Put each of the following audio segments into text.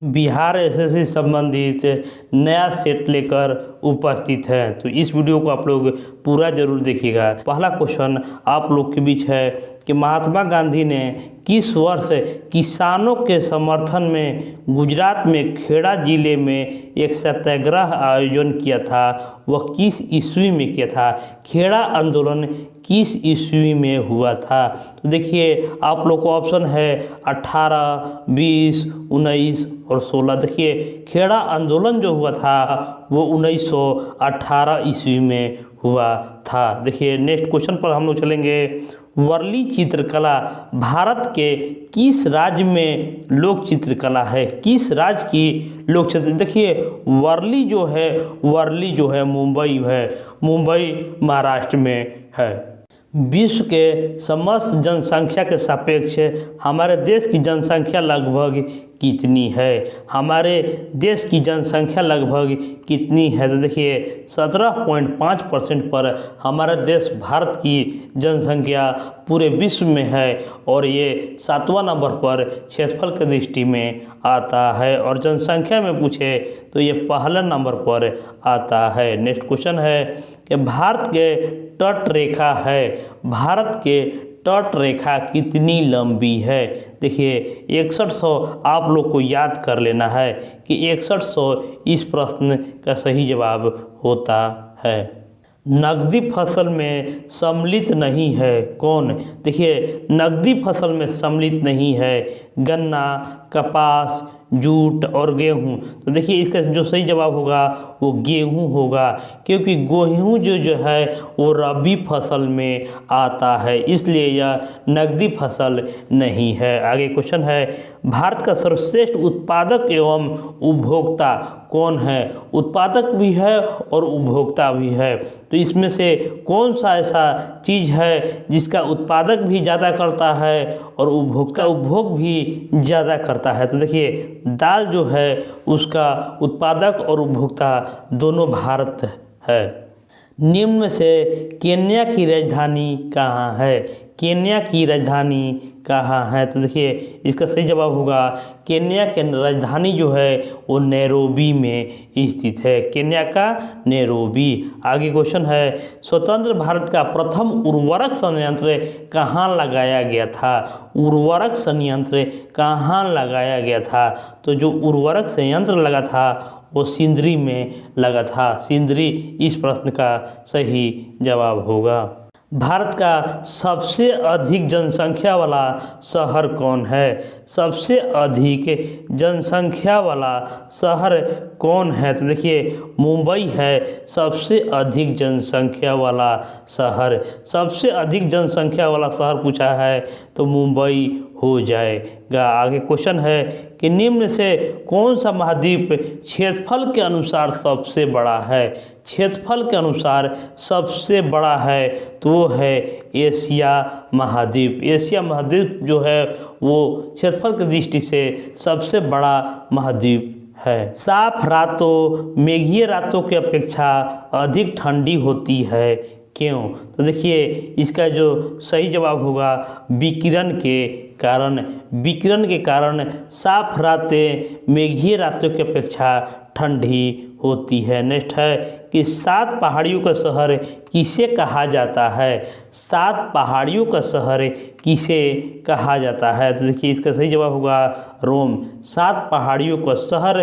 Bihar SSC संबंधित नया set लेकर उपस्थित है। तो इस वीडियो को आप लोग पूरा जरूर देखिएगा। पहला क्वेश्चन आप लोग के बीच है कि महात्मा गांधी ने किस वर्ष किसानों के समर्थन में गुजरात में खेड़ा जिले में एक सत्याग्रह आयोजन किया था, वह किस ईस्वी में किया था? खेड़ा आंदोलन किस ईस्वी में हुआ था? तो देखिए आप लोग को ऑप्शन है 18, 20, 19 और 16। देखिए खेड़ा आंदोलन जो हुआ था वो 1918 ईस्वी में हुआ था। देखिए नेक्स्ट क्वेश्चन पर हम लोग चलेंगे। वर्ली चित्रकला भारत के किस राज्य में लोक चित्रकला है? किस राज्य की लोक चित्र? देखिए वर्ली जो है मुंबई है, मुंबई महाराष्ट्र में है। विश्व के समस्त जनसंख्या के सापेक्ष हमारे देश की जनसंख्या लगभग कितनी है? हमारे देश की जनसंख्या लगभग कितनी है? तो देखिए 17.5% पर हमारा देश भारत की जनसंख्या पूरे विश्व में है और ये 7वां नंबर पर क्षेत्रफल की दृष्टि में आता है और जनसंख्या में पूछे तो ये पहला नंबर पर आता है। नेक्स्ट क्वेश्चन है कि भारत के तट रेखा तट रेखा कितनी लंबी है? देखिए 6100 आप लोग को याद कर लेना है कि 6100 इस प्रश्न का सही जवाब होता है। नकदी फसल में सम्मिलित नहीं है कौन? देखिए नकदी फसल में सम्मिलित नहीं है गन्ना, कपास, जूट और गेहूँ। तो देखिए इसका जो सही जवाब होगा वो गेहूँ होगा, क्योंकि गेहूँ जो है वो रबी फसल में आता है, इसलिए यह नकदी फसल नहीं है। आगे क्वेश्चन है भारत का सर्वश्रेष्ठ उत्पादक एवं उपभोक्ता कौन है? उत्पादक भी है और उपभोक्ता भी है, तो इसमें से कौन सा ऐसा चीज़ है जिसका उत्पादक भी ज़्यादा करता है और उपभोक्ता उपभोग भी ज़्यादा करता है? तो देखिए दाल जो है उसका उत्पादक और उपभोक्ता दोनों भारत है। निम्न में से केन्या की राजधानी कहाँ है? केन्या की राजधानी कहाँ है? तो देखिए इसका सही जवाब होगा केन्या की राजधानी जो है वो नैरोबी में स्थित है। केन्या का नैरोबी। आगे क्वेश्चन है स्वतंत्र भारत का प्रथम उर्वरक संयंत्र कहाँ लगाया गया था? उर्वरक संयंत्र कहाँ लगाया गया था? तो जो उर्वरक संयंत्र लगा था वो सिंदरी में लगा था। सिंदरी इस प्रश्न का सही जवाब होगा। भारत का सबसे अधिक जनसंख्या वाला शहर कौन है? सबसे अधिक जनसंख्या वाला शहर कौन है? तो देखिए मुंबई है सबसे अधिक जनसंख्या वाला शहर। सबसे अधिक जनसंख्या वाला शहर पूछा है तो मुंबई हो जाएगा। आगे क्वेश्चन है कि निम्न से कौन सा महाद्वीप क्षेत्रफल के अनुसार सबसे बड़ा है? क्षेत्रफल के अनुसार सबसे बड़ा है तो वो है एशिया महाद्वीप। एशिया महाद्वीप जो है वो क्षेत्रफल की दृष्टि से सबसे बड़ा महाद्वीप है। साफ रातों मेघीय रातों की अपेक्षा अधिक ठंडी होती है क्यों? तो देखिए इसका जो सही जवाब होगा विकिरण के कारण। विकिरण के कारण साफ रातें मेघीय रातों की अपेक्षा ठंडी होती है। नेक्स्ट है कि 7 पहाड़ियों का शहर किसे कहा जाता है? 7 पहाड़ियों का शहर किसे कहा जाता है? तो देखिए इसका सही जवाब होगा रोम। 7 पहाड़ियों का शहर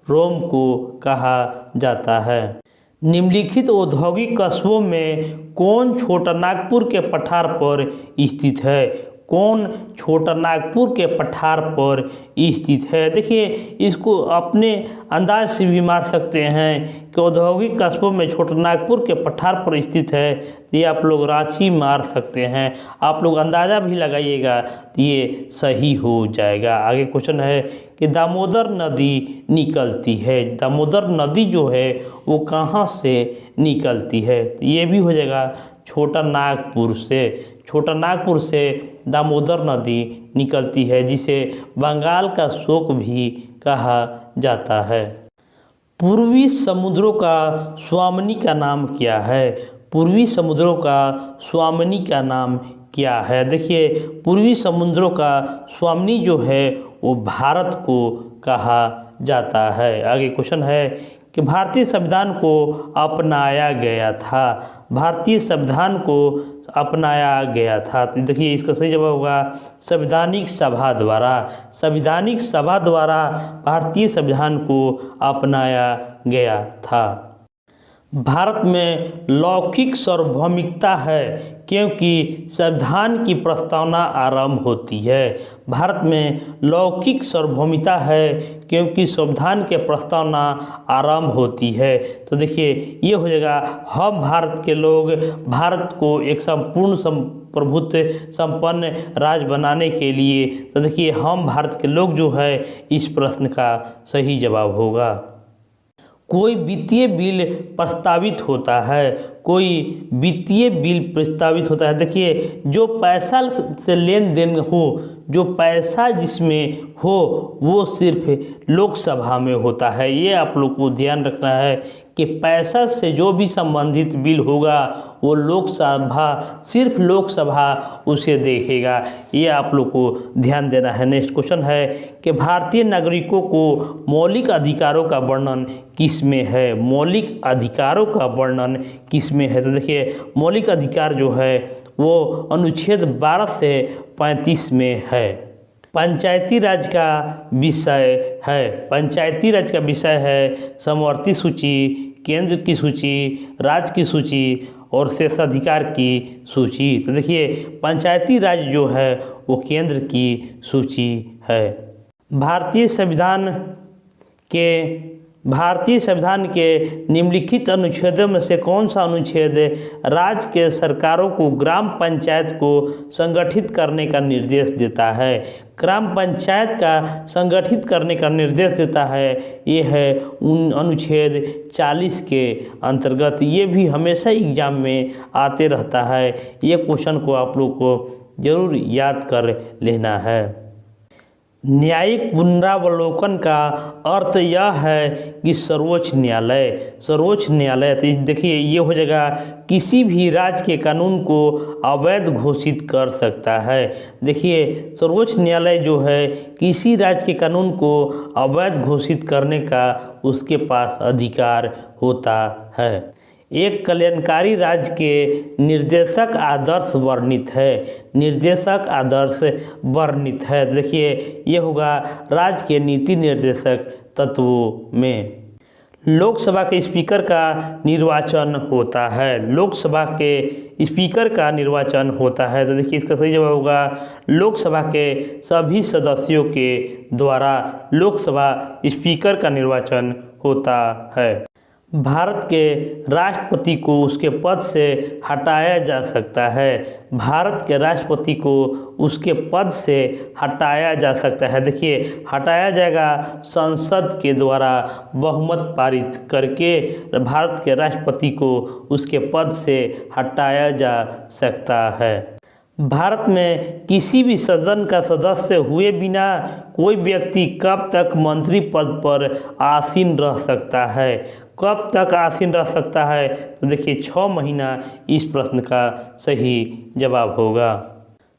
रोम को कहा जाता है। निम्नलिखित औद्योगिक कस्बों में कौन छोटा नागपुर के पठार पर स्थित है? कौन छोटा नागपुर के पठार पर स्थित है? देखिए इसको अपने अंदाज से भी मार सकते हैं कि औद्योगिक कस्बों में छोटा नागपुर के पठार पर स्थित है, तो ये आप लोग रांची मार सकते हैं। आप लोग अंदाज़ा भी लगाइएगा तो ये सही हो जाएगा। आगे क्वेश्चन है कि दामोदर नदी निकलती है। दामोदर नदी जो है वो कहाँ से निकलती है? तो ये भी हो जाएगा छोटा नागपुर से। छोटा नागपुर से दामोदर नदी निकलती है जिसे बंगाल का शोक भी कहा जाता है। पूर्वी समुद्रों का स्वामिनी का नाम क्या है? पूर्वी समुद्रों का स्वामिनी का नाम क्या है? देखिए पूर्वी समुद्रों का स्वामिनी जो है वो भारत को कहा जाता है। आगे क्वेश्चन है कि भारतीय संविधान को अपनाया गया था। भारतीय संविधान को अपनाया गया था, तो देखिए इसका सही जवाब होगा संवैधानिक सभा द्वारा। संवैधानिक सभा द्वारा भारतीय संविधान को अपनाया गया था। भारत में लौकिक सार्वभौमिकता है क्योंकि संविधान की प्रस्तावना आरंभ होती है। भारत में लौकिक सार्वभौमिकता है क्योंकि संविधान के प्रस्तावना आरंभ होती है। तो देखिए ये हो जाएगा हम भारत के लोग भारत को एक संपूर्ण प्रभुत्व संपन्न राज्य बनाने के लिए, तो देखिए हम भारत के लोग जो है इस प्रश्न का सही जवाब होगा। कोई वित्तीय बिल प्रस्तावित होता है, कोई वित्तीय बिल प्रस्तावित होता है, देखिए जो पैसा से लेन देन हो, जो पैसा जिसमें हो वो सिर्फ लोकसभा में होता है। ये आप लोग को ध्यान रखना है कि पैसा से जो भी संबंधित बिल होगा वो लोकसभा, सिर्फ लोकसभा उसे देखेगा। ये आप लोग को ध्यान देना है। नेक्स्ट क्वेश्चन है कि भारतीय नागरिकों को मौलिक अधिकारों का वर्णन किस में है। मौलिक अधिकारों का वर्णन किस में है, तो देखिए मौलिक अधिकार जो है वो अनुच्छेद 12 से 35 में है। पंचायती राज का विषय है, पंचायती राज का विषय है समवर्ती सूची, केंद्र की सूची, राज्य की सूची और शेषाधिकार की सूची। तो देखिए पंचायती राज जो है वो केंद्र की सूची है। भारतीय संविधान के निम्नलिखित अनुच्छेदों में से कौन सा अनुच्छेद राज्य के सरकारों को ग्राम पंचायत को संगठित करने का निर्देश देता है। ग्राम पंचायत का संगठित करने का निर्देश देता है, ये है अनुच्छेद 40 के अंतर्गत। ये भी हमेशा एग्जाम में आते रहता है। ये क्वेश्चन को आप लोग को जरूर याद कर लेना है। न्यायिक पुनरावलोकन का अर्थ यह है कि सर्वोच्च न्यायालय, सर्वोच्च न्यायालय, तो देखिए ये हो जाएगा किसी भी राज्य के कानून को अवैध घोषित कर सकता है। देखिए सर्वोच्च न्यायालय जो है किसी राज्य के कानून को अवैध घोषित करने का उसके पास अधिकार होता है। एक कल्याणकारी राज्य के निर्देशक आदर्श वर्णित है, निर्देशक आदर्श वर्णित है। देखिए ये होगा राज्य के नीति निर्देशक तत्वों में। लोकसभा के स्पीकर का निर्वाचन होता है, लोकसभा के स्पीकर का निर्वाचन होता है। तो देखिए इसका सही जवाब होगा लोकसभा के सभी सदस्यों के द्वारा लोकसभा स्पीकर का निर्वाचन होता है। भारत के राष्ट्रपति को उसके पद से हटाया जा सकता है, भारत के राष्ट्रपति को उसके पद से हटाया जा सकता है। देखिए हटाया जाएगा संसद के द्वारा बहुमत पारित करके भारत के राष्ट्रपति को उसके पद से हटाया जा सकता है। भारत में किसी भी सदन का सदस्य हुए बिना कोई व्यक्ति कब तक मंत्री पद पर आसीन रह सकता है, कब तक आसीन रह सकता है, तो देखिए 6 महीना इस प्रश्न का सही जवाब होगा।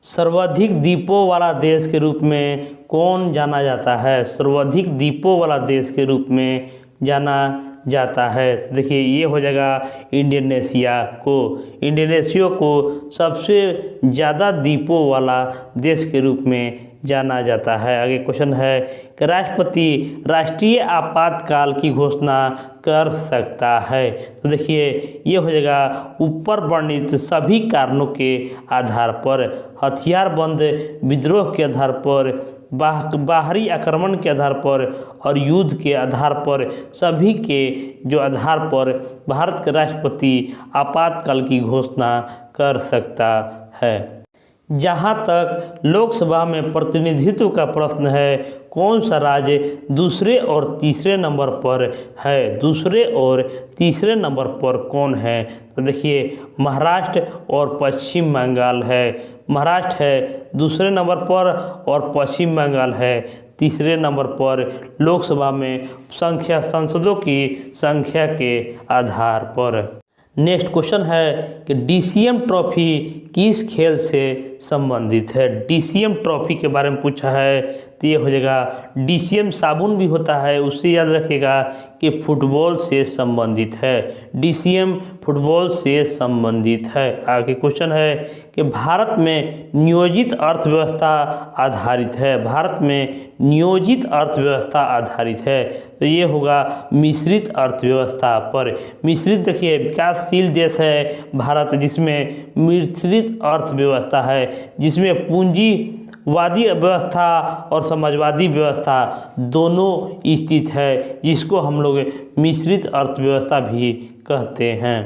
सर्वाधिक द्वीपों वाला देश के रूप में कौन जाना जाता है, सर्वाधिक द्वीपों वाला देश के रूप में जाना जाता है। देखिए ये हो जाएगा इंडोनेशिया को, इंडोनेशिया को सबसे ज़्यादा द्वीपों वाला देश के रूप में जाना जाता है। आगे क्वेश्चन है कि राष्ट्रपति राष्ट्रीय आपातकाल की घोषणा कर सकता है। तो देखिए ये हो जाएगा ऊपर वर्णित सभी कारणों के आधार पर, हथियारबंद विद्रोह के आधार पर, बाहरी आक्रमण के आधार पर और युद्ध के आधार पर, सभी के जो आधार पर भारत के राष्ट्रपति आपातकाल की घोषणा कर सकता है। जहाँ तक लोकसभा में प्रतिनिधित्व का प्रश्न है, कौन सा राज्य दूसरे और तीसरे नंबर पर है, दूसरे और तीसरे नंबर पर कौन है, तो देखिए महाराष्ट्र और पश्चिम बंगाल है। महाराष्ट्र है दूसरे नंबर पर और पश्चिम बंगाल है तीसरे नंबर पर लोकसभा में सांसदों की संख्या के आधार पर। नेक्स्ट क्वेश्चन है कि डीसीएम ट्रॉफी किस खेल से संबंधित है, डीसीएम ट्रॉफी के बारे में पूछा है। तो ये हो जाएगा DCM साबुन भी होता है, उससे याद रखिएगा कि फुटबॉल से संबंधित है। DCM फुटबॉल से संबंधित है। आगे क्वेश्चन है कि भारत में नियोजित अर्थव्यवस्था आधारित है। भारत में नियोजित अर्थव्यवस्था आधारित है, तो ये होगा मिश्रित अर्थव्यवस्था पर। मिश्रित देखिए विकासशील देश है भारत, जिसमें मिश्रित अर्थव्यवस्था है, जिसमें पूंजीवादी व्यवस्था और समाजवादी व्यवस्था दोनों स्थित है, जिसको हम लोग मिश्रित अर्थव्यवस्था भी कहते हैं।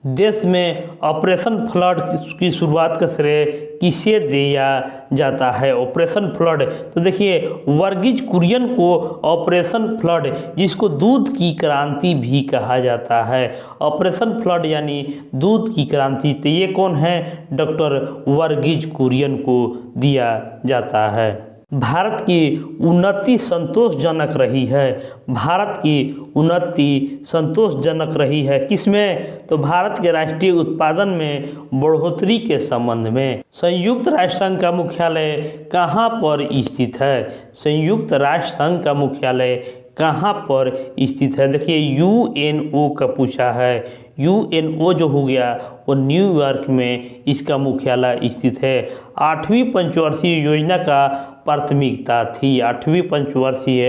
देश में ऑपरेशन फ्लड की शुरुआत का श्रेय किसे दिया जाता है? ऑपरेशन फ्लड, तो देखिए वर्गीज कुरियन को ऑपरेशन फ्लड, जिसको दूध की क्रांति भी कहा जाता है, ऑपरेशन फ्लड यानी दूध की क्रांति, तो ये कौन है? डॉक्टर वर्गीज कुरियन को दिया जाता है। भारत की उन्नति संतोषजनक रही है। भारत की उन्नति संतोषजनक रही है किसमें? तो भारत के राष्ट्रीय उत्पादन में बढ़ोतरी के संबंध में। संयुक्त राष्ट्र संघ का मुख्यालय कहाँ पर स्थित है? संयुक्त राष्ट्र संघ का मुख्यालय कहाँ पर स्थित है? देखिए UNO का पूछा है। UNO जो हो गया वो न्यूयॉर्क में इसका मुख्यालय स्थित है। 8वीं पंचवर्षीय योजना का प्राथमिकता थी। 8वीं पंचवर्षीय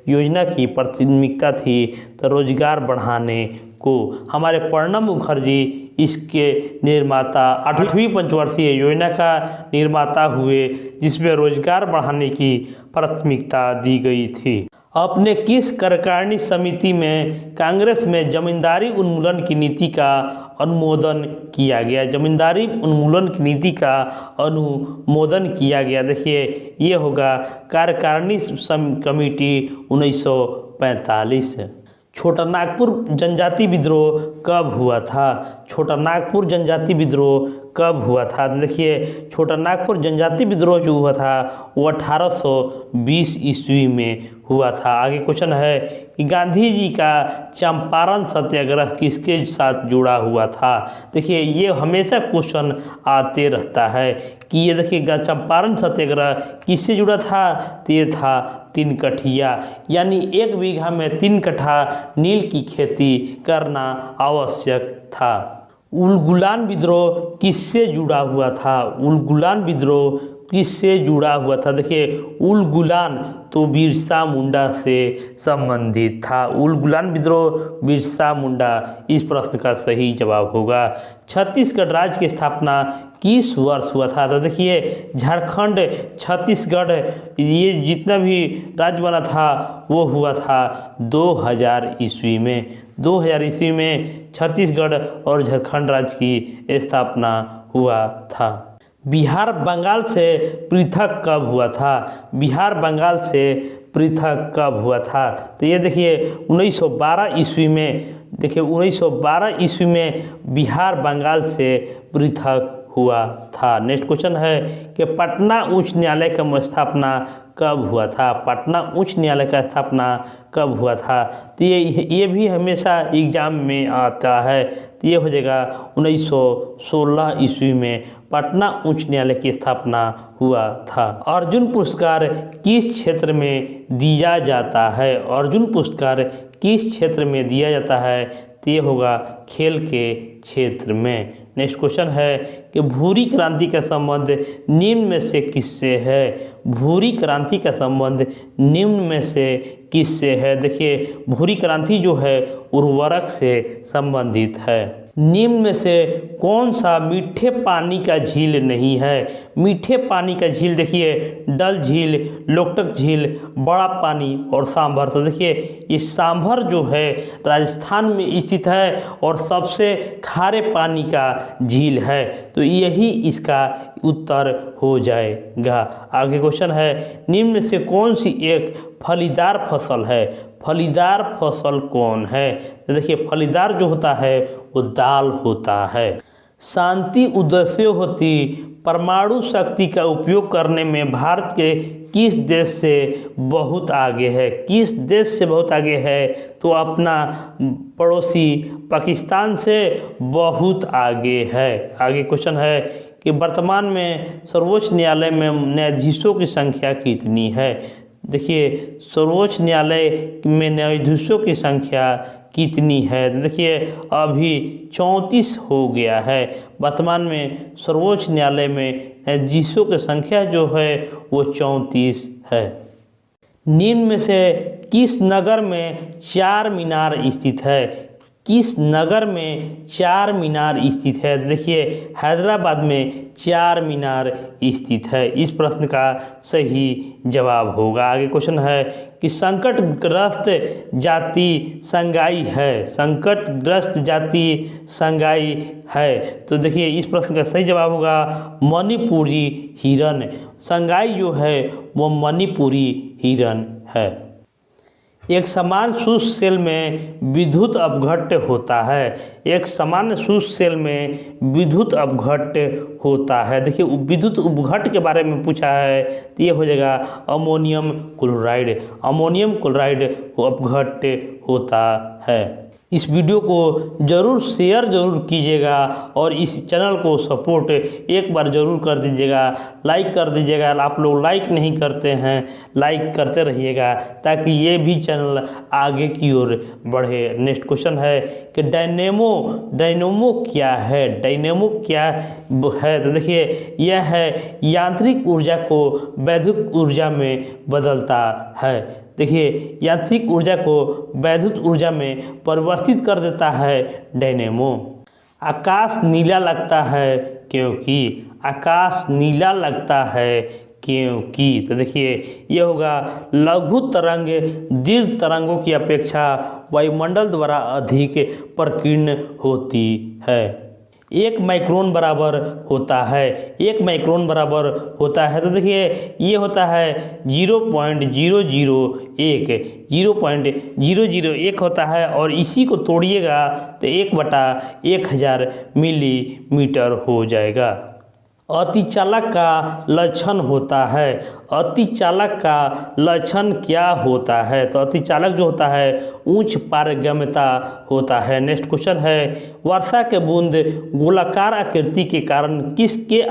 योजना की प्राथमिकता थी तो रोजगार बढ़ाने को। हमारे प्रणब मुखर्जी इसके निर्माता, 8वीं पंचवर्षीय योजना का निर्माता हुए, जिसमें रोजगार बढ़ाने की प्राथमिकता दी गई थी। अपने किस कार्यकारिणी समिति में कांग्रेस में जमींदारी उन्मूलन की नीति का अनुमोदन किया गया? जमींदारी उन्मूलन की नीति का अनुमोदन किया गया। देखिए ये होगा कार्यकारिणी कमेटी 1945। छोटा नागपुर जनजाति विद्रोह कब हुआ था? छोटा नागपुर जनजाति विद्रोह कब हुआ था? देखिए छोटा नागपुर जनजाति विद्रोह जो हुआ था वो 1820 ईस्वी में हुआ था। आगे क्वेश्चन है कि गांधी जी का चंपारण सत्याग्रह किसके साथ जुड़ा हुआ था? देखिए ये हमेशा क्वेश्चन आते रहता है कि ये देखिए चंपारण सत्याग्रह किससे जुड़ा था? तो ये था 3 कठिया, यानी 1 बीघा में 3 कट्ठा नील की खेती करना आवश्यक था। उलगुलान विद्रोह किससे जुड़ा हुआ था? उलगुलान विद्रोह किससे जुड़ा हुआ था? देखिए उलगुलान तो बिरसा मुंडा से संबंधित था। उलगुलान विद्रोह बिरसा मुंडा इस प्रश्न का सही जवाब होगा। छत्तीसगढ़ राज्य की स्थापना किस वर्ष हुआ था? तो देखिए झारखंड, छत्तीसगढ़, ये जितना भी राज्य बना था वो हुआ था 2000 ईस्वी में। 2000 ईस्वी में छत्तीसगढ़ और झारखंड राज्य की स्थापना हुआ था। बिहार बंगाल से पृथक कब हुआ था? बिहार बंगाल से पृथक कब हुआ था? तो ये देखिए 1912 ईस्वी में। देखिए 1912 ईस्वी में बिहार बंगाल से पृथक हुआ था। नेक्स्ट क्वेश्चन है कि पटना उच्च न्यायालय का स्थापना कब हुआ था? पटना उच्च न्यायालय का स्थापना कब हुआ था? तो ये भी हमेशा एग्जाम में आता है। तो ये हो जाएगा 1916 ईस्वी में पटना उच्च न्यायालय की स्थापना हुआ था। अर्जुन पुरस्कार किस क्षेत्र में दिया जाता है? अर्जुन पुरस्कार किस क्षेत्र में दिया जाता है? तो ये होगा खेल के क्षेत्र में। नेक्स्ट क्वेश्चन है कि भूरी क्रांति का संबंध निम्न में से किससे है? भूरी क्रांति का संबंध निम्न में से किससे है? देखिए भूरी क्रांति जो है उर्वरक से संबंधित है। निम्न में से कौन सा मीठे पानी का झील नहीं है? मीठे पानी का झील देखिए डल झील, लोकटक झील, बड़ा पानी और सांभर। तो देखिए ये सांभर जो है राजस्थान में स्थित है और सबसे खारे पानी का झील है, तो यही इसका उत्तर हो जाएगा। आगे क्वेश्चन है निम्न में से कौन सी एक फलीदार फसल है? फलीदार फसल कौन है? तो देखिए फलीदार जो होता है वो दाल होता है। शांति उद्देश्य होती परमाणु शक्ति का उपयोग करने में भारत के किस देश से बहुत आगे है? किस देश से बहुत आगे है? तो अपना पड़ोसी पाकिस्तान से बहुत आगे है। आगे क्वेश्चन है कि वर्तमान में सर्वोच्च न्यायालय में न्यायाधीशों की संख्या कितनी है। देखिए सर्वोच्च न्यायालय में न्यायाधीशों की संख्या कितनी है। देखिए अभी 34 हो गया है। वर्तमान में सर्वोच्च न्यायालय में न्यायाधीशों की संख्या जो है वो 34 है। निम्न में से किस नगर में चार मीनार स्थित है। किस नगर में चार मीनार स्थित है। देखिए हैदराबाद में चार मीनार स्थित है। इस प्रश्न का सही जवाब होगा। आगे क्वेश्चन है कि संकटग्रस्त जाति संगाई है। संकटग्रस्त जाति संगाई है। तो देखिए इस प्रश्न का सही जवाब होगा मणिपुरी हिरन। संगाई जो है वो मणिपुरी हिरन है। एक समान शुष्क सेल में विद्युत अपघट्य होता है। एक समान शुष्क सेल में विद्युत अपघट्य होता है। देखिए विद्युत अपघट्य के बारे में पूछा है तो ये हो जाएगा अमोनियम क्लोराइड। अमोनियम क्लोराइड अपघट्य होता है। इस वीडियो को ज़रूर शेयर कीजिएगा और इस चैनल को सपोर्ट एक बार ज़रूर कर दीजिएगा, लाइक कर दीजिएगा। आप लोग लाइक नहीं करते हैं, लाइक करते रहिएगा ताकि ये भी चैनल आगे की ओर बढ़े। नेक्स्ट क्वेश्चन है कि डायनेमो क्या है। डायनेमो क्या है। तो देखिए यह है यांत्रिक ऊर्जा को वैद्युत ऊर्जा में बदलता है। देखिए यांत्रिक ऊर्जा को वैद्युत ऊर्जा में परिवर्तित कर देता है डायनेमो। आकाश नीला लगता है क्योंकि। आकाश नीला लगता है क्योंकि। तो देखिए ये होगा लघु तरंग दीर्घ तरंगों की अपेक्षा वायुमंडल द्वारा अधिक प्रकीर्ण होती है। 1 माइक्रोन बराबर होता है। 1 माइक्रोन बराबर होता है। तो देखिए ये होता है 0.001। 0.001 होता है और इसी को तोड़िएगा तो 1/1000 मिलीमीटर हो जाएगा। अतिचालक का लक्षण होता है। अतिचालक का लक्षण क्या होता है। तो अतिचालक जो होता है उच्च पारगम्यता होता है। नेक्स्ट क्वेश्चन है वर्षा के बूंद गोलाकार आकृति के कारण किसके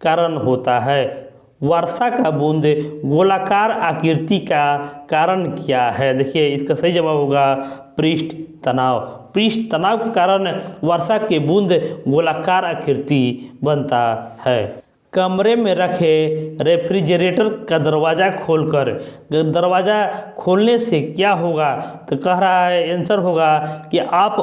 कारण होता है। वर्षा का बूंद गोलाकार आकृति का कारण क्या है। देखिए इसका सही जवाब होगा पृष्ठ तनाव। पृष्ठ तनाव के कारण वर्षा के बूंद गोलाकार आकृति बनता है। कमरे में रखे रेफ्रिजरेटर का दरवाज़ा खोलकर, दरवाज़ा खोलने से क्या होगा। तो कह रहा है आंसर होगा कि आप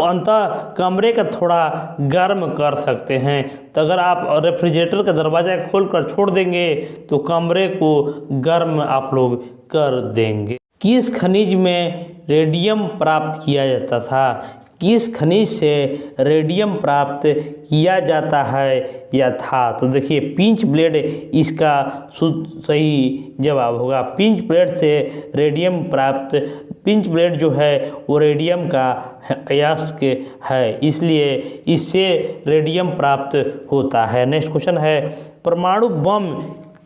अंतः कमरे का थोड़ा गर्म कर सकते हैं। तो अगर आप रेफ्रिजरेटर का दरवाज़ा खोलकर छोड़ देंगे तो कमरे को गर्म आप लोग कर देंगे। किस खनिज में रेडियम प्राप्त किया जाता था। किस खनिज से रेडियम प्राप्त किया जाता है या था। तो देखिए पिंच ब्लेड इसका सही जवाब होगा। पिंच ब्लेड से रेडियम प्राप्त, पिंच ब्लेड जो है वो रेडियम का अयस्क है, इसलिए इससे रेडियम प्राप्त होता है। नेक्स्ट क्वेश्चन है परमाणु बम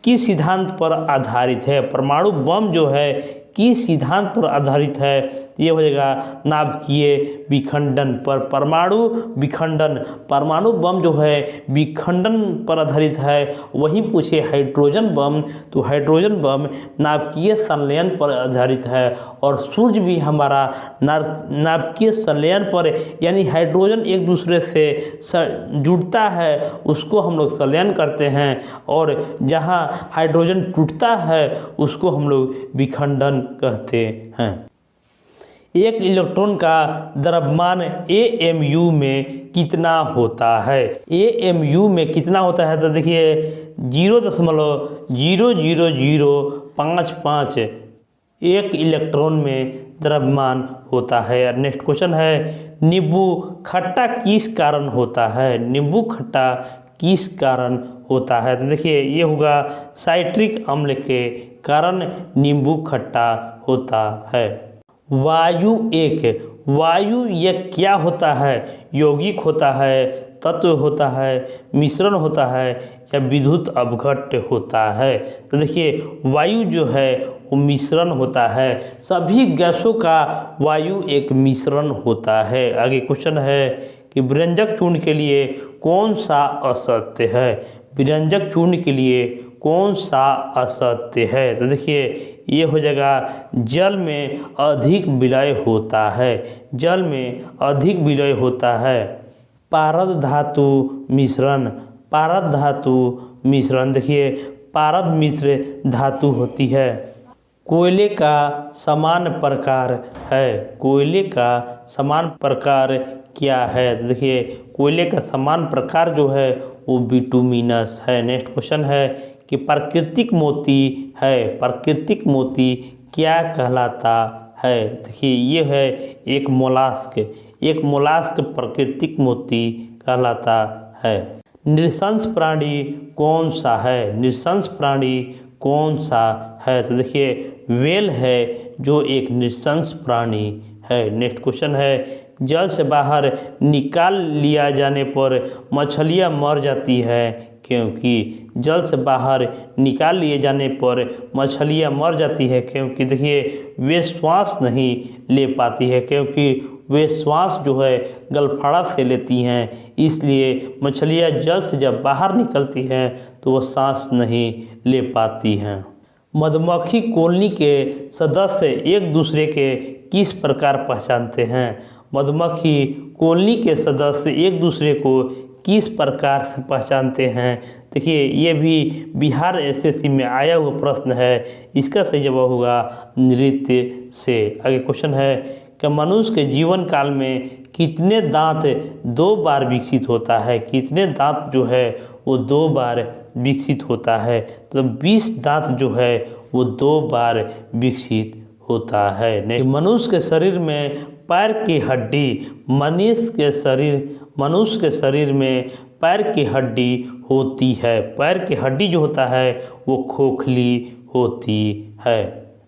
किस सिद्धांत पर आधारित है। परमाणु बम जो है किस सिद्धांत पर आधारित है। ये हो जाएगा नाभिकीय विखंडन पर। परमाणु विखंडन, परमाणु बम जो है विखंडन पर आधारित है। वहीं पूछे हाइड्रोजन बम तो हाइड्रोजन बम नाभिकीय संलयन पर आधारित है। और सूर्य भी हमारा नाभिकीय संलयन पर, यानी हाइड्रोजन एक दूसरे से जुड़ता है उसको हम लोग संलयन करते हैं और जहाँ हाइड्रोजन टूटता है उसको हम लोग विखंडन कहते हैं। एक इलेक्ट्रॉन का द्रव्यमान AMU में कितना होता है। AMU में कितना होता है। तो देखिए 0.00055 एक इलेक्ट्रॉन में द्रव्यमान होता है। नेक्स्ट क्वेश्चन है नींबू खट्टा किस कारण होता है। नींबू खट्टा किस कारण होता है। तो देखिए ये होगा साइट्रिक अम्ल के कारण नींबू खट्टा होता है। वायु ये क्या होता है। यौगिक होता है, तत्व होता है, मिश्रण होता है या विद्युत अपघट्य होता है। तो देखिए वायु जो है वो मिश्रण होता है। सभी गैसों का वायु एक मिश्रण होता है। आगे क्वेश्चन है कि व्यंजक चूर्ण के लिए कौन सा असत्य है। व्यंजक चूर्ण के लिए कौन सा असत्य है। तो देखिए ये हो जाएगा जल में अधिक विलय होता है। जल में अधिक विलय होता है। पारद धातु मिश्रण। पारद धातु मिश्रण देखिए पारद मिश्र धातु होती है। कोयले का समान प्रकार है। कोयले का समान प्रकार क्या है। तो देखिए कोयले का समान प्रकार जो है वो बिटुमिनस है। नेक्स्ट क्वेश्चन है कि प्राकृतिक मोती है। प्राकृतिक मोती क्या कहलाता है। देखिए ये है एक मोलास्क। एक मोलास्क प्राकृतिक मोती कहलाता है। नृशंस प्राणी कौन सा है। नृशंस प्राणी कौन सा है। तो देखिए व्हेल है जो एक नृशंस प्राणी है। नेक्स्ट क्वेश्चन है जल से बाहर निकाल लिया जाने पर मछलियाँ मर जाती है क्योंकि। जल से बाहर निकाल लिए जाने पर मछलियाँ मर जाती है क्योंकि देखिए वे श्वास नहीं ले पाती है। क्योंकि वे श्वास जो है गलफड़ा से लेती हैं, इसलिए मछलियाँ जल से जब बाहर निकलती हैं तो वह सांस नहीं ले पाती हैं। मधुमक्खी कॉलोनी के सदस्य एक दूसरे के किस प्रकार पहचानते हैं। मधुमक्खी कॉलोनी के सदस्य एक दूसरे को किस प्रकार से पहचानते हैं। देखिए ये भी बिहार एसएससी में आया हुआ प्रश्न है। इसका सही जवाब होगा नृत्य से। आगे क्वेश्चन है कि मनुष्य के जीवन काल में कितने दांत 2 बार विकसित होता है। कितने दांत जो है वो 2 बार विकसित होता है। तो 20 दांत जो है वो 2 बार विकसित होता है। मनुष्य के शरीर में पैर की हड्डी। मनुष्य के शरीर में पैर की हड्डी होती है। पैर की हड्डी जो होता है वो खोखली होती है।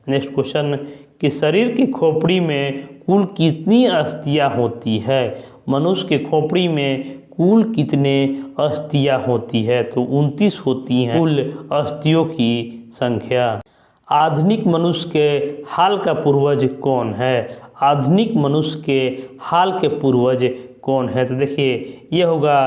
नेक्स्ट क्वेश्चन कि शरीर की खोपड़ी में कुल कितनी अस्थियाँ होती है। मनुष्य के खोपड़ी में कुल कितने अस्थियाँ होती है। तो 29 होती हैं कुल अस्थियों की संख्या। आधुनिक मनुष्य के हाल का पूर्वज कौन है। आधुनिक मनुष्य के हाल के पूर्वज कौन है। तो देखिए ये होगा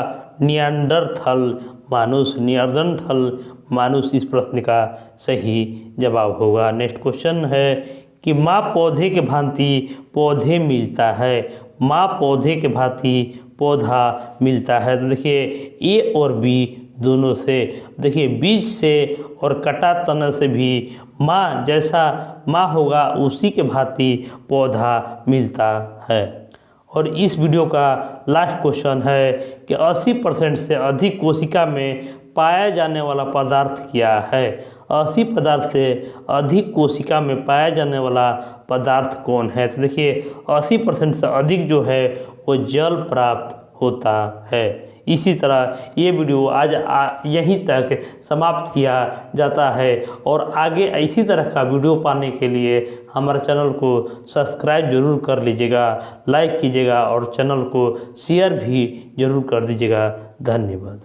निएंडरथल मानुष। निएंडरथल मानुष इस प्रश्न का सही जवाब होगा। नेक्स्ट क्वेश्चन है कि माँ पौधे के भांति पौधे मिलता है। माँ पौधे के भांति पौधा मिलता है। तो देखिए ए और बी दोनों से। देखिए बीज से और कटा तना से भी माँ जैसा माँ होगा उसी के भांति पौधा मिलता है। और इस वीडियो का लास्ट क्वेश्चन है कि 80% से अधिक कोशिका में पाया जाने वाला पदार्थ क्या है। 80 पदार्थ से अधिक कोशिका में पाया जाने वाला पदार्थ कौन है। तो देखिए 80% से अधिक जो है वो जल प्राप्त होता है। इसी तरह ये वीडियो आज यहीं तक समाप्त किया जाता है। और आगे इसी तरह का वीडियो पाने के लिए हमारे चैनल को सब्सक्राइब जरूर कर लीजिएगा, लाइक कीजिएगा और चैनल को शेयर भी जरूर कर दीजिएगा। धन्यवाद।